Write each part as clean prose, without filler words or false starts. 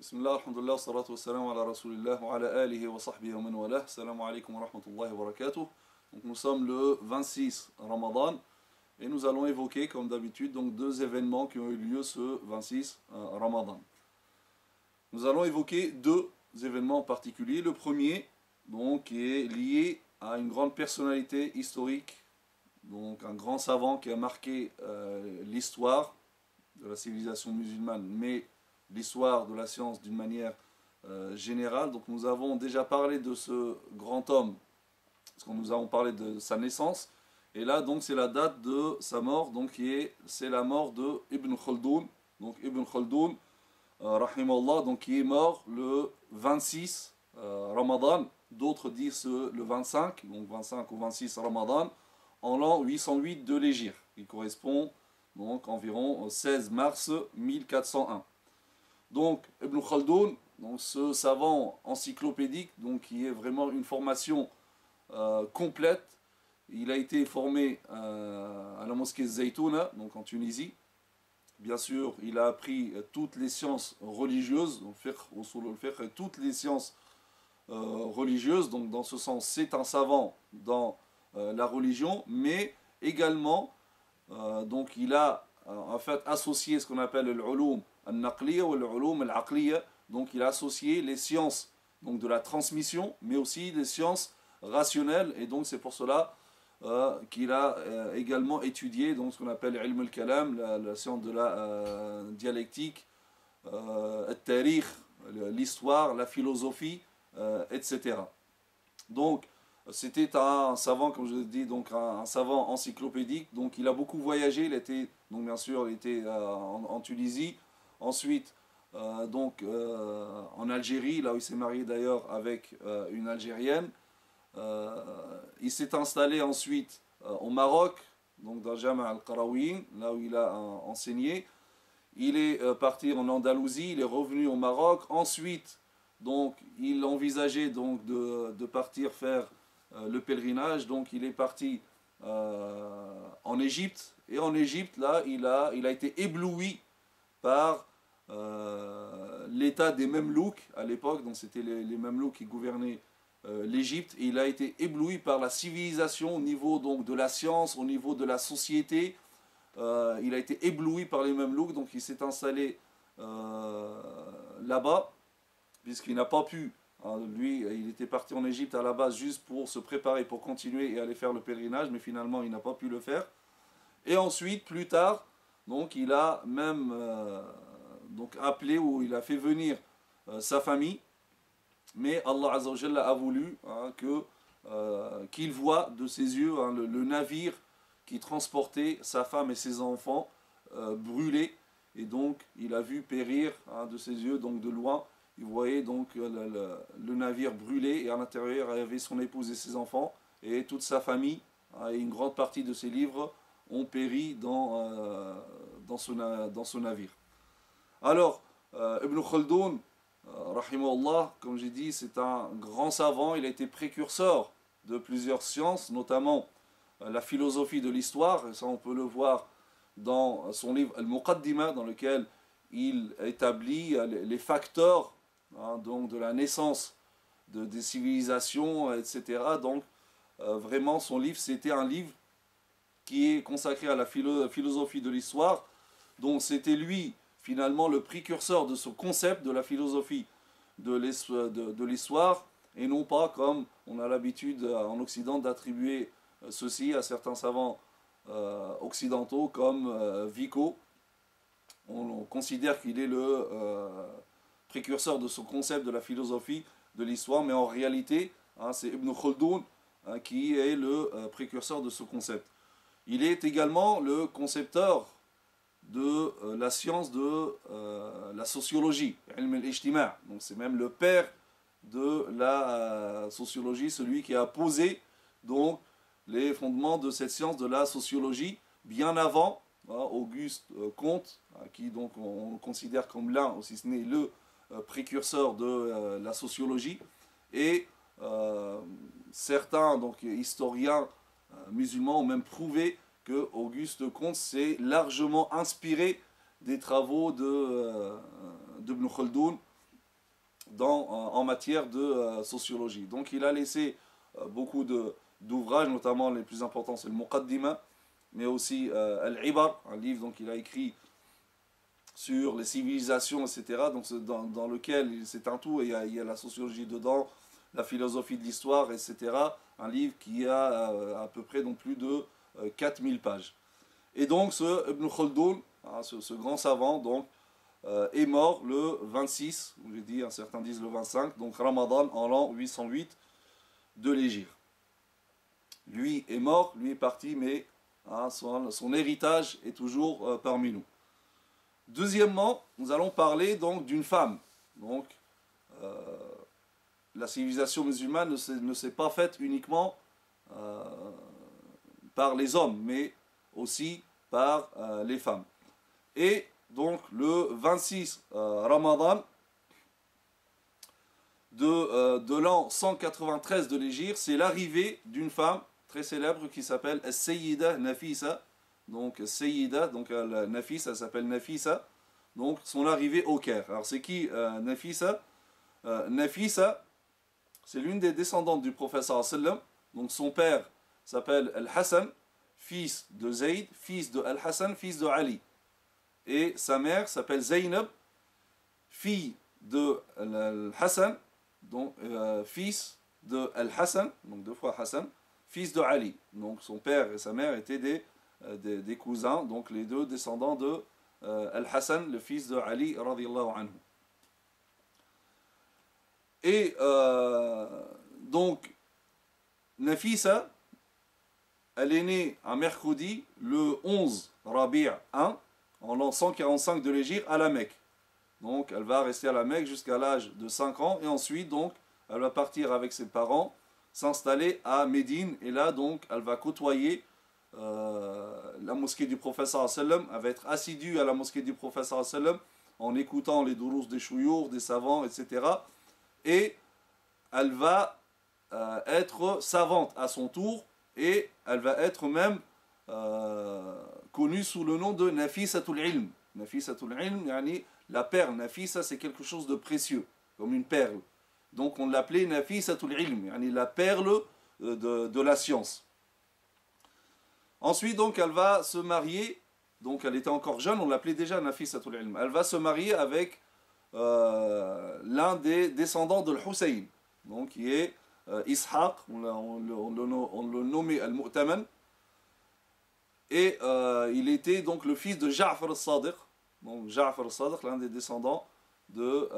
Bismillah, alhamdulillah, salatu wassalam ala rasulillah wa ala alihi wa sahbihi wa man walah. Assalamu alaikum wa rahmatullahi wa barakatuh. Donc nous sommes le 26 Ramadan et nous allons évoquer comme d'habitude donc deux événements qui ont eu lieu ce 26 Ramadan. Nous allons évoquer deux événements en particulier. Le premier donc qui est lié à une grande personnalité historique, donc un grand savant qui a marqué l'histoire de la civilisation musulmane, mais l'histoire de la science d'une manière générale. Donc nous avons déjà parlé de ce grand homme, parce que nous avons parlé de sa naissance, et là donc c'est la date de sa mort, donc c'est la mort de Ibn Khaldun. Donc Ibn Khaldun, rahimallah, donc qui est mort le 26 Ramadan, d'autres disent le 25, donc 25 ou 26 Ramadan, en l'an 808 de l'Hégire, qui correspond donc environ au 16 mars 1401. Donc Ibn Khaldun, donc ce savant encyclopédique, donc qui est vraiment une formation complète. Il a été formé à la mosquée Zaytouna, donc en Tunisie. Bien sûr, il a appris toutes les sciences religieuses, toutes les sciences religieuses. Donc dans ce sens, c'est un savant dans la religion, mais également, donc il a en fait associé ce qu'on appelle l'ulum al-naqliya ou l'ulum al-aqliya. Donc il a associé les sciences donc de la transmission, mais aussi les sciences rationnelles, et donc c'est pour cela qu'il a également étudié donc ce qu'on appelle ilm al-kalam, la science de la dialectique, al-tarikh, l'histoire, la philosophie, etc. Donc c'était un savant, comme je l'ai dit, donc un savant encyclopédique. Donc il a beaucoup voyagé. Il était, donc bien sûr, il était en Tunisie. Ensuite, en Algérie, là où il s'est marié d'ailleurs avec une Algérienne. Il s'est installé ensuite au Maroc, donc dans Jama' al-Qarawiyyin, là où il a enseigné. Il est parti en Andalousie. Il est revenu au Maroc. Ensuite, donc il envisageait donc de partir faire le pèlerinage. Donc il est parti en Égypte, et en Égypte là il a été ébloui par l'état des Mamelouks à l'époque. Donc c'était les Mamelouks qui gouvernaient l'Égypte, et il a été ébloui par la civilisation au niveau donc de la science, au niveau de la société. Il a été ébloui par les Mamelouks, donc il s'est installé là-bas, puisqu'il n'a pas pu. Lui, il était parti en Égypte à la base juste pour se préparer, pour continuer et aller faire le pèlerinage, mais finalement il n'a pas pu le faire. Et ensuite, plus tard, donc il a même donc appelé, ou il a fait venir sa famille, mais Allah Azza wa Jalla a voulu qu'il voie de ses yeux le navire qui transportait sa femme et ses enfants brûlés, et donc il a vu périr de ses yeux, donc de loin. Il voyait donc le navire brûlé, et à l'intérieur il y avait son épouse et ses enfants et toute sa famille, et une grande partie de ses livres ont péri dans ce navire. Alors Ibn Khaldun, rahimahullah, comme j'ai dit, c'est un grand savant. Il a été précurseur de plusieurs sciences, notamment la philosophie de l'histoire, et ça on peut le voir dans son livre Al-Muqaddimah, dans lequel il établit les facteurs donc de la naissance des civilisations, etc. Donc vraiment son livre, c'était un livre qui est consacré à la philosophie de l'histoire. Donc c'était lui finalement le précurseur de ce concept de la philosophie de l'histoire, et non pas comme on a l'habitude en Occident d'attribuer ceci à certains savants occidentaux comme Vico. On considère qu'il est le précurseur de ce concept de la philosophie de l'histoire, mais en réalité, c'est Ibn Khaldun qui est le précurseur de ce concept. Il est également le concepteur de la science de la sociologie, ilm al-ijtima'. Donc c'est même le père de la sociologie, celui qui a posé donc les fondements de cette science de la sociologie bien avant Auguste Comte, qui donc on considère comme l'un, ou si ce n'est le précurseur de la sociologie. Et certains donc historiens musulmans ont même prouvé que Auguste Comte s'est largement inspiré des travaux d'Ibn Khaldun en matière de sociologie. Donc il a laissé beaucoup d'ouvrages, notamment les plus importants, c'est le Muqaddima, mais aussi Al-Ibar, un livre donc, qu'il a écrit sur les civilisations, etc. Donc dans lequel c'est un tout, et il y a la sociologie dedans, la philosophie de l'histoire, etc. Un livre qui a à peu près donc, plus de 4000 pages. Et donc ce Ibn Khaldun, hein, ce grand savant, donc, est mort le 26, j'ai dit, certains disent le 25, donc Ramadan en l'an 808 de l'Hégire. Lui est mort, lui est parti, mais hein, son héritage est toujours parmi nous. Deuxièmement, nous allons parler donc d'une femme. Donc, la civilisation musulmane ne s'est pas faite uniquement par les hommes, mais aussi par les femmes. Et donc, le 26 Ramadan de l'an 193 de l'Hégire, c'est l'arrivée d'une femme très célèbre qui s'appelle Sayyida Nafisa. Donc, Sayyida, donc Nafisa, elle s'appelle Nafisa. Donc, son arrivée au Caire. Alors, c'est qui Nafisa Nafisa, c'est l'une des descendantes du prophète sallallahu alayhi wa sallam. Donc, son père s'appelle Al-Hassan, fils de Zayd, fils de Al-Hassan, fils de Ali. Et sa mère s'appelle Zaynab, fille de Al-Hassan, donc fils de Al-Hassan, donc deux fois Hassan, fils de Ali. Donc son père et sa mère étaient des cousins, donc les deux descendants de Al-Hassan, le fils de Ali, radiyallahu anhu. Et donc, Nafisa, elle est née un mercredi, le 11 Rabi' 1, en l'an 145 de l'Hégire, à la Mecque. Donc, elle va rester à la Mecque jusqu'à l'âge de 5 ans, et ensuite, donc, elle va partir avec ses parents, s'installer à Médine, et là, donc, elle va côtoyer la mosquée du prophète sallallahu alayhi wa sallam, elle va être assidue à la mosquée du prophète sallallahu alayhi wa sallam, en écoutant les dourous des chouyours, des savants, etc. Et elle va être savante à son tour, et elle va être même connue sous le nom de Nafisatul Ilm. Nafisatul Ilm, yani la perle. Nafisa, c'est quelque chose de précieux, comme une perle. Donc on l'appelait Nafisatul Ilm, yani la perle de la science. Ensuite, donc, elle va se marier, donc elle était encore jeune, on l'appelait déjà Nafisatul Ilm. Elle va se marier avec l'un des descendants de l'Hussein, donc qui est Ishaq, on le nommait Al-Mu'taman, et il était donc le fils de Ja'far al-Sadiq, donc Ja'far al-Sadiq, l'un des descendants de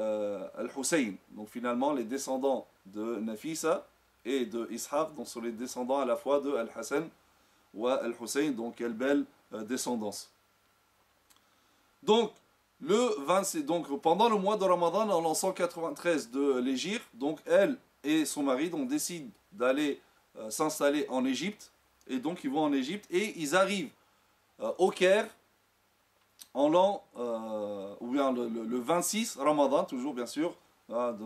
Al-Hussein. Donc finalement, les descendants de Nafisa et de Ishaq, donc sont les descendants à la fois de Al-Hassan ou Al-Hussein, donc quelle belle descendance. Donc, donc, pendant le mois de Ramadan, en l'an 193 de l'Hégire, donc elle et son mari donc, décident d'aller s'installer en Égypte, et donc ils vont en Égypte, et ils arrivent au Caire en l'an, ou bien le 26 Ramadan, toujours bien sûr,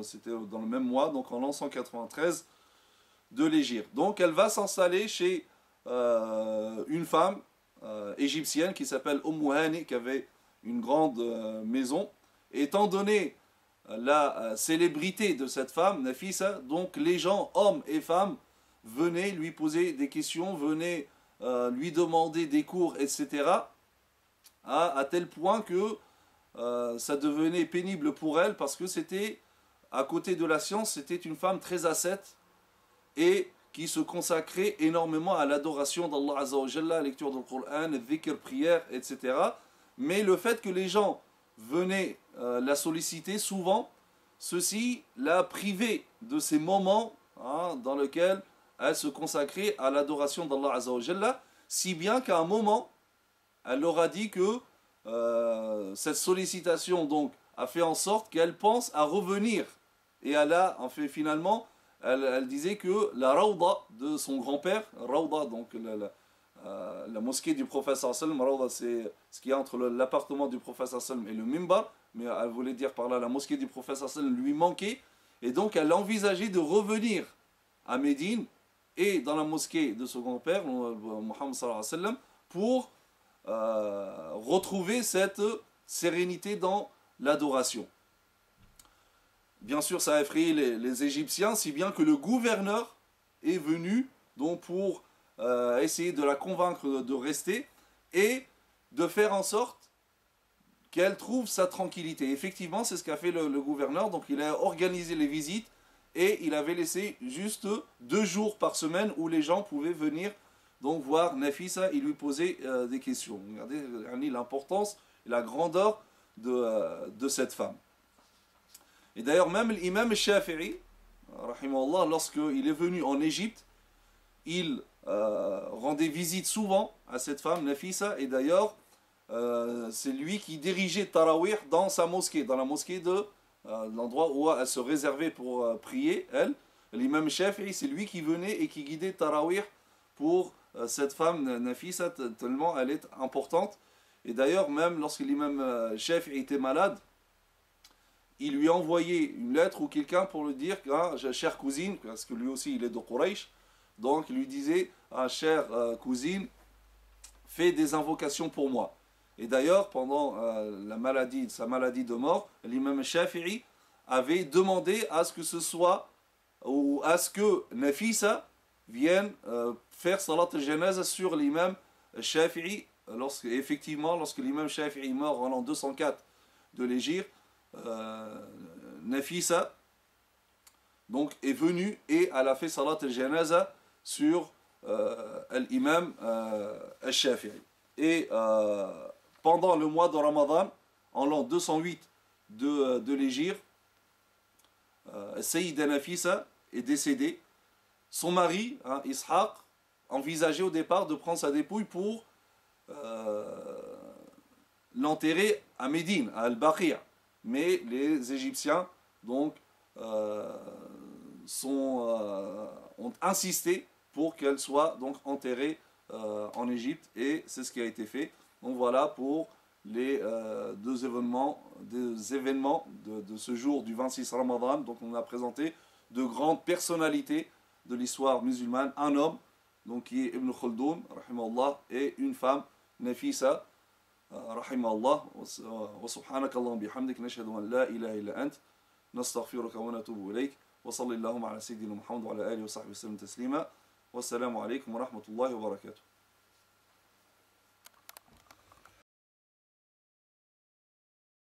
c'était dans le même mois, donc en l'an 193 de l'Hégire. Donc elle va s'installer chez une femme égyptienne qui s'appelle Hani, qui avait une grande maison. Et étant donné la célébrité de cette femme, Nafisa, donc les gens, hommes et femmes, venaient lui poser des questions, venaient lui demander des cours, etc. À tel point que ça devenait pénible pour elle, parce que c'était, à côté de la science, c'était une femme très ascète et qui se consacrait énormément à l'adoration d'Allah Azza wa Jalla, la lecture du Coran, le dhikr, prière, etc. Mais le fait que les gens venaient la solliciter, souvent, ceci l'a privée de ces moments dans lesquels elle se consacrait à l'adoration d'Allah Azza wa Jalla, si bien qu'à un moment, elle leur a dit que cette sollicitation donc, a fait en sorte qu'elle pense à revenir. Et elle a, en fait, finalement, elle disait que la Rawda de son grand-père, Rawda, donc la mosquée du prophète sallam, Rawda c'est ce qui est entre l'appartement du prophète sallam et le mimbar, mais elle voulait dire par là la mosquée du prophète sallam lui manquait, et donc elle envisageait de revenir à Médine et dans la mosquée de son grand-père, Muhammad sallam, pour retrouver cette sérénité dans l'adoration. bien sûr, ça a effrayé les Égyptiens, si bien que le gouverneur est venu donc pour essayer de la convaincre de rester et de faire en sorte qu'elle trouve sa tranquillité. Effectivement, c'est ce qu'a fait le gouverneur. Donc, il a organisé les visites et il avait laissé juste 2 jours par semaine où les gens pouvaient venir donc voir Nafisa et lui poser des questions. Regardez l'importance et la grandeur de cette femme. Et d'ailleurs, même l'imam Shafi'i, rahimahullah, lorsqu'il est venu en Égypte, il rendait visite souvent à cette femme, Nafisa, et d'ailleurs, c'est lui qui dirigeait Tarawih dans sa mosquée, dans la mosquée de l'endroit où elle se réservait pour prier, elle. L'imam Shafi'i, c'est lui qui venait et qui guidait Tarawih pour cette femme, Nafisa, tellement elle est importante. Et d'ailleurs, même lorsque l'imam Shafi'i était malade, il lui envoyait une lettre ou quelqu'un pour lui dire que, ah, chère cousine, parce que lui aussi il est de Quraysh, donc il lui disait, ah, chère cousine, fais des invocations pour moi. Et d'ailleurs, pendant sa maladie de mort, l'imam Shafi'i avait demandé à ce que ce soit, ou à ce que Nafisa vienne faire salat al-janaza sur l'imam Shafi'i, effectivement, lorsque l'imam Shafi'i mort en l'an 204 de l'Hégire, Nafisa donc est venue et elle a fait salat al-janaza sur l'imam al-Shafi'i. Et pendant le mois de Ramadan, en l'an 208 de l'Hégire, Sayyida Nafisa est décédée. Son mari, hein, Ishaq, envisageait au départ de prendre sa dépouille pour l'enterrer à Médine, à Al-Baqiyah. Mais les Égyptiens donc, ont insisté pour qu'elle soit donc enterrée en Égypte et c'est ce qui a été fait. Donc voilà pour les deux événements de ce jour du 26 Ramadan. Donc on a présenté de grandes personnalités de l'histoire musulmane, un homme donc qui est Ibn Khuldoun rahimahullah et une femme Nafisa رحمه الله وسبحانك اللهم بحمدك نشهد أن لا إله إلا أنت نستغفرك ونتوب إليك وصلى اللهم على سيدنا محمد وعلى آله وصحبه وسلم تسليما والسلام عليكم ورحمة الله وبركاته.